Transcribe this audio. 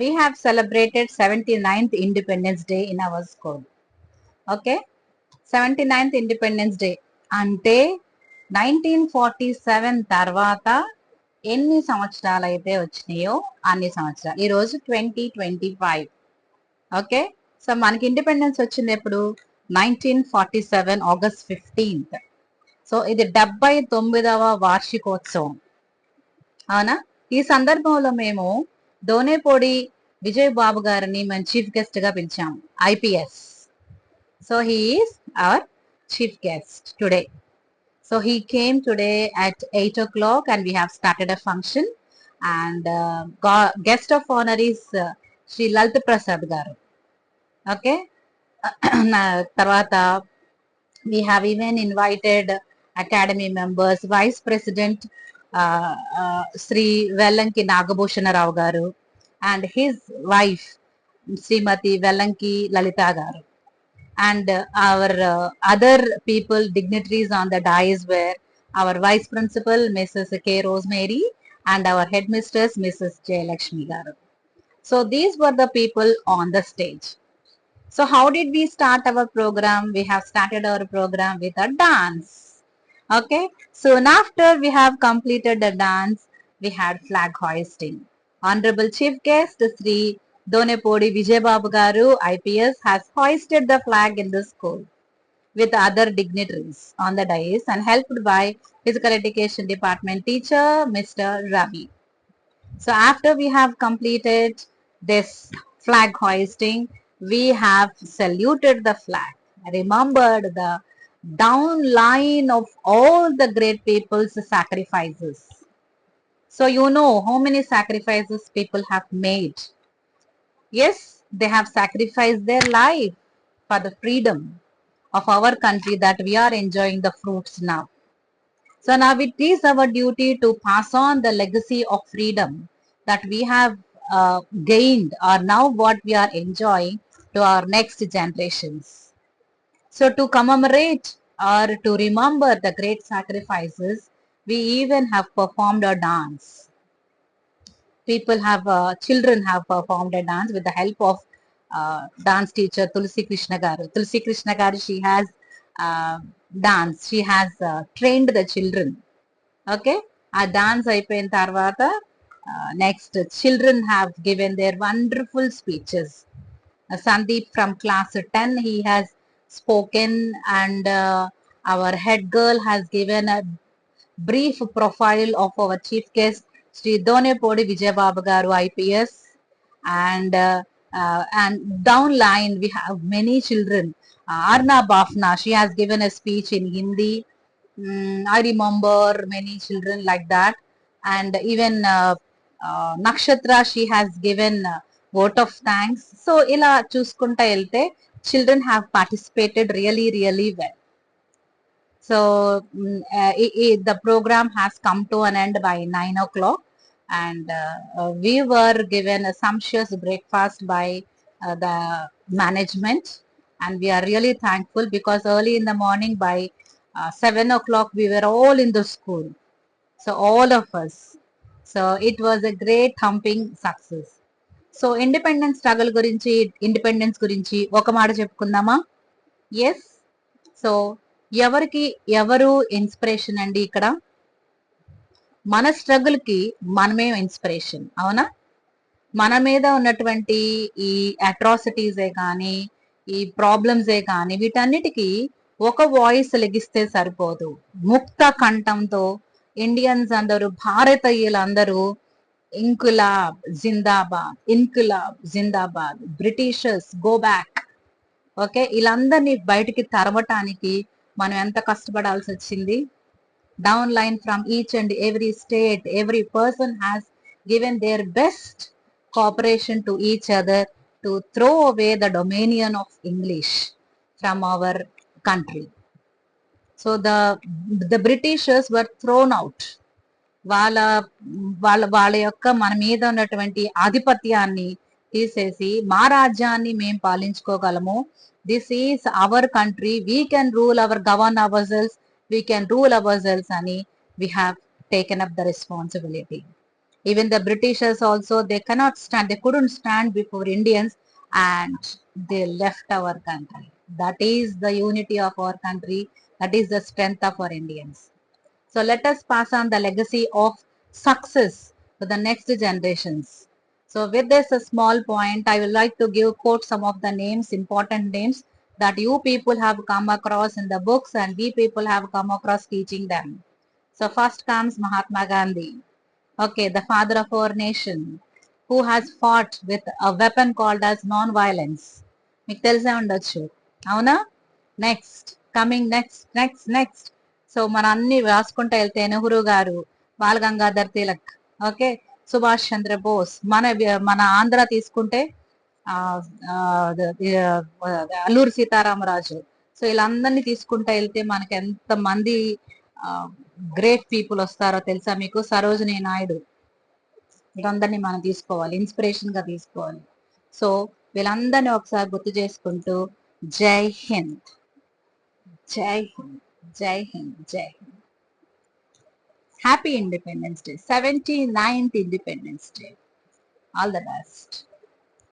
we have celebrated 79th Independence Day in our school. Okay, 79th Independence Day అంటే 1947 తర్వాత ఎన్ని సంవత్సరాలు అయితే వచ్చినాయో అన్ని సంవత్సరాలు. ఈరోజు 2025. ఓకే, సో మనకి ఇండిపెండెన్స్ వచ్చింది ఎప్పుడు? 1947 ఆగస్ట్ 15th. సో ఇది 79వ వార్షికోత్సవం, అవునా? ఈ సందర్భంలో మేము దోనేపూడి విజయ్ బాబు గారిని మన చీఫ్ గెస్ట్ గా పిలిచాము, IPS. So he is our chief guest today. So he came today at 8 o'clock and we have started a function. And guest of honor is Sri Lalita Prasad garu. Okay. Tarvata, we have even invited academy members, Vice President Sri Vellanki Nagabhushana Rao garu and his wife Srimati Vellanki Lalita garu. And our other people, dignitaries on the dais were our Vice Principal, Mrs. K. Rosemary, and our Headmistress, Mrs. J. Lakshmi Garu. So these were the people on the stage. So how did we start our program? We have started our program with a dance. Okay, soon after we have completed the dance, we had flag hoisting. Honorable Chief Guest Sri Donepodi Vijay Babu Garu, IPS, has hoisted the flag in the school with other dignitaries on the dais and helped by Physical Education Department teacher Mr. Ravi. So after we have completed this flag hoisting, we have saluted the flag, remembered the down line of all the great people's sacrifices. So you know how many sacrifices people have made. Yes, they have sacrificed their life for the freedom of our country that we are enjoying the fruits now. So now it is our duty to pass on the legacy of freedom that we have gained or now what we are enjoying to our next generations. So to commemorate or to remember the great sacrifices, we even have performed a dance. People have, children have performed a dance with the help of dance teacher Tulsi Krishna Garu. Tulsi Krishna Garu, she has dance, she has trained the children. Okay, a dance అయిపోయిన తర్వాత next children have given their wonderful speeches. Sandeep from class 10, he has spoken, and our head girl has given a brief profile of our chief guest Sri Donepodi Vijay Babu Garu, IPS. And down line we have many children. Arna Bafna, she has given a speech in Hindi. I remember many children like that. And even Nakshatra, she has given vote of thanks. So ila chuskunta elte children have participated really well. So the program has come to an end by 9 o'clock, and we were given a sumptuous breakfast by the management, and we are really thankful because early in the morning by 7 o'clock we were all in the school. So all of us. So it was a great thumping success. So independence struggle గురించి, independence గురించి ఒక మాట చెప్పుకుందామా? Yes. So ఎవరికి ఎవరు inspiration అండి? ఇక్కడ మన struggle కి మనమే ఇన్స్పిరేషన్, అవునా? మన మీద ఉన్నటువంటి ఈ అట్రాసిటీసే కానీ, ఈ ప్రాబ్లమ్సే కానీ, వీటన్నిటికీ ఒక వాయిస్ లెగిస్తే సరిపోదు. ముక్త కంఠంతో ఇండియన్స్ అందరూ, భారతీయులందరూ ఇంకులాబ్ జిందాబాద్, ఇంకులాబ్ జిందాబాద్, బ్రిటిషర్స్ గో బ్యాక్. ఓకే, వీళ్ళందరినీ బయటికి తరవటానికి మనం ఎంత కష్టపడాల్సి వచ్చింది. Down line from each and every state, every person has given their best cooperation to each other to throw away the dominion of English from our country. So the Britishers were throne out. వాళ్ళ వాళ్ళ వాళ్ళ యొక్క మన మీద ఉన్నటువంటి ఆధిపత్యాన్ని తీసేసి మా రాజ్యాన్ని మేము పాలించుకోగలము. This is our country, we can rule our govern our selves, we can rule our selves అని we have taken up the responsibility. Even the Britishers also, they couldn't stand before Indians, and they left our country. That is the unity of our country. That is the strength of our Indians. So let us pass on the legacy of success to the next generations. So with this a small point, I would like to quote some of the names, important names that you people have come across in the books and we people have come across teaching them. So first comes Mahatma Gandhi. Okay, the father of our nation, who has fought with a weapon called as non-violence. మీకు తెలిసే ఉండొచ్చు, అవునా? Next coming next. So మన అన్ని రాసుకుంటూ వెళ్తే నెహ్రూ గారు, ball Gangadhar Tilak, okay, Subhash Chandra Bose, మన ఆంధ్ర తీసుకుంటే ఆ, ఆ, అల్లూరి సీతారామరాజు. సో వీళ్ళందరినీ తీసుకుంటూ వెళ్తే మనకి ఎంత మంది గ్రేట్ పీపుల్ వస్తారో తెలుసా మీకు? సరోజినీ నాయుడు, వీళ్ళందరినీ మనం తీసుకోవాలి, ఇన్స్పిరేషన్ గా తీసుకోవాలి. సో వీళ్ళందరినీ ఒకసారి గుర్తు చేసుకుంటూ జై హింద్, జై హింద్, జై హింద్, జై Hind. Happy independence day, 79th independence day. All the best.